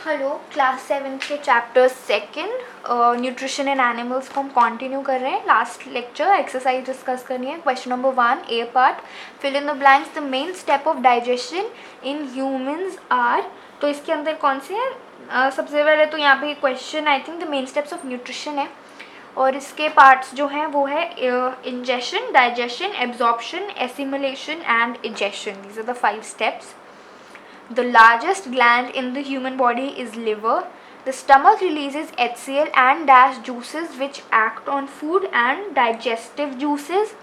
Hello, class 7 के chapter second nutrition in animals को हम कंटिन्यू कर रहे हैं. लास्ट लेक्चर एक्सरसाइज डिस्कस करनी है. Question number 1 A part, fill in the blanks. The main step of digestion in humans are. तो इसके अंदर कौन से हैं? सबसे पहले तो यहाँ पे question I think the main steps of nutrition है, और इसके पार्ट्स जो हैं वो है ingestion, digestion, absorption, assimilation and egestion. These are the 5 steps. The largest gland in the human body is liver. The stomach releases HCl and dash juices which act on food, and digestive juices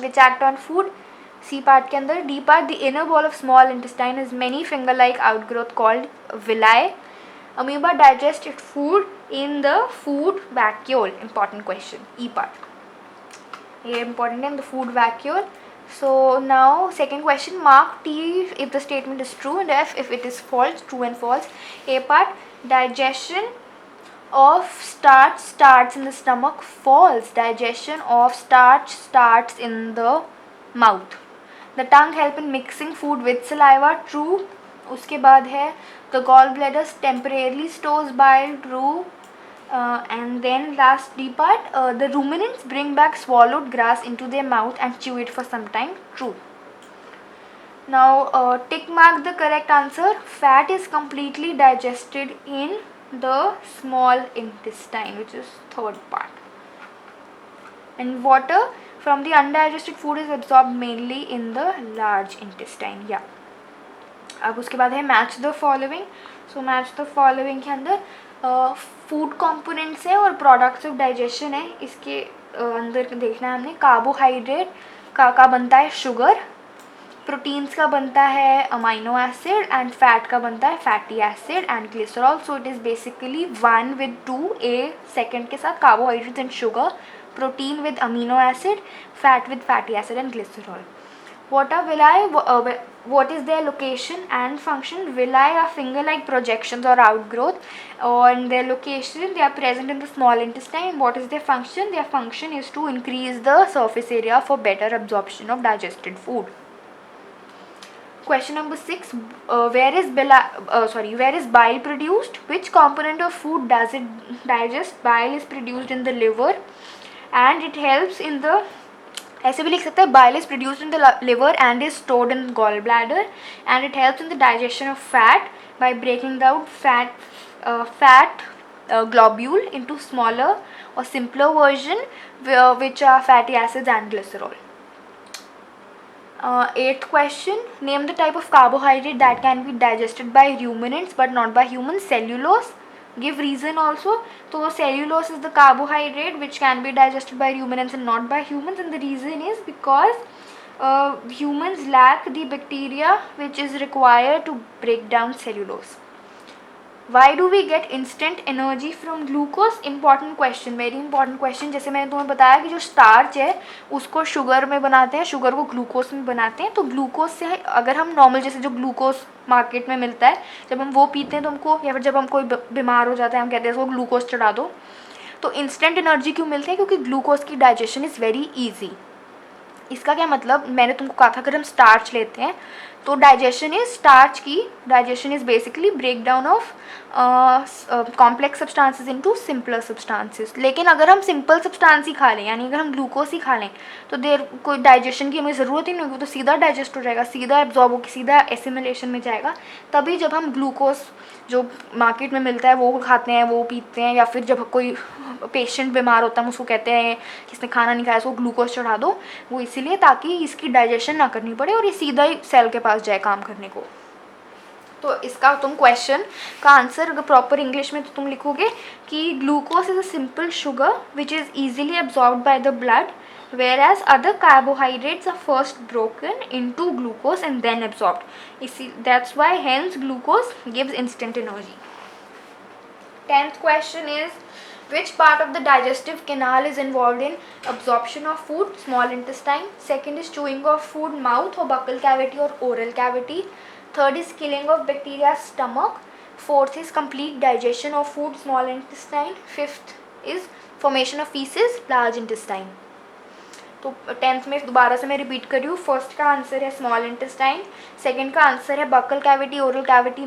which act on food. C part के अंदर. D part, the inner wall of small intestine has many finger-like outgrowth called villi. Amoeba digest its food in the food vacuole. Important question. E part. ये important है, the food vacuole. So now second question, mark T if the statement is true and F if it is false. True and false. A part, digestion of starch starts in the stomach. False. Digestion of starch starts in the mouth. The tongue help in mixing food with saliva. True. उसके बाद है the gallbladder temporarily stores bile. True. And then last D part, the ruminants bring back swallowed grass into their mouth and chew it for some time. True. Now tick mark the correct answer. Fat is completely digested in the small intestine, which is third part. And water from the undigested food is absorbed mainly in the large intestine. Yeah. अब उसके बाद है match the following. So match the following के अंदर food components है और products of digestion है. इसके अंदर देखना है हमने. कार्बोहाइड्रेट का बनता है शुगर, प्रोटीन्स का बनता है अमाइनो एसिड, एंड फैट का बनता है fatty acid and glycerol. So it is basically 1 with 2. A second के साथ carbohydrates and sugar, protein with amino acid, fat with fatty acid and glycerol. What are villi? What is their location and function? Villi are finger-like projections or outgrowth. On their location, they are present in the small intestine. What is their function? Their function is to increase the surface area for better absorption of digested food. Question number 6. Where is bile produced? Which component of food does it digest? Bile is produced in the liver, and it helps in the, ऐसे भी लिख सकते हैं, bile is produced in the liver and is stored in the gallbladder, and it helps in the digestion of fat by breaking down fat globule into smaller or simpler version, which are fatty acids and glycerol. 8th question, name the type of carbohydrate that can be digested by ruminants but not by humans. Cellulose. Give reason also. So cellulose is the carbohydrate which can be digested by ruminants and not by humans, and the reason is because humans lack the bacteria which is required to break down cellulose. Why do we get instant energy from glucose? Important question, very important question. जैसे मैंने तुम्हें बताया कि जो starch है उसको sugar में बनाते हैं, शुगर को ग्लूकोज में बनाते हैं. तो ग्लूकोज से अगर हम नॉर्मल जैसे जो ग्लूकोज मार्केट में मिलता है, जब हम वो पीते हैं तो हमको, या फिर जब हम कोई बीमार हो जाता है हम कहते हैं इसको ग्लूकोज चढ़ा दो. तो इंस्टेंट एनर्जी क्यों मिलती है? क्योंकि ग्लूकोज की डाइजेशन इज़ वेरी ईजी. इसका क्या मतलब, मैंने तुमको कहा था अगर हम स्टार्च लेते हैं तो डाइजेशन इज, स्टार्च की digestion is basically break down of complex substances into simpler substances. लेकिन अगर हम सिंपल सब्सटेंस ही खा लें, यानी अगर हम ग्लूकोज ही खा लें, तो देर कोई डाइजेशन की हमें ज़रूरत ही नहीं होगी, तो सीधा डाइजेस्ट हो जाएगा, सीधा एब्जॉर्ब होकर सीधा एसिमुलेशन में जाएगा. तभी जब हम ग्लूकोज जो मार्केट में मिलता है वो खाते हैं, वो पीते हैं, या फिर जब कोई पेशेंट बीमार होता है उसको कहते हैं कि इसने खाना नहीं खाया इसको ग्लूकोज चढ़ा दो, वो इसीलिए ताकि इसकी डाइजेशन ना करनी पड़े और ये सीधा ही सेल के पास जाए काम करने को. तो इसका तुम क्वेश्चन का आंसर अगर प्रॉपर इंग्लिश में तो तुम लिखोगे कि glucose is a simple sugar which is easily absorbed by the blood, whereas other carbohydrates are first broken into glucose and then absorbed. That's why hence glucose gives instant energy. 10th question is, which part of the digestive canal is involved in absorption of food? Small intestine. Second is chewing of food, mouth or buccal cavity or oral cavity. Third is killing of bacteria, stomach. Fourth is complete digestion of food, small intestine. Fifth is formation of feces, large intestine. तो 10th में दोबारा से मैं repeat कर रही हूँ. First का answer है स्मॉल इंटेस्टाइन, सेकंड का आंसर है बकल कैविटी, ओरल कैविटी,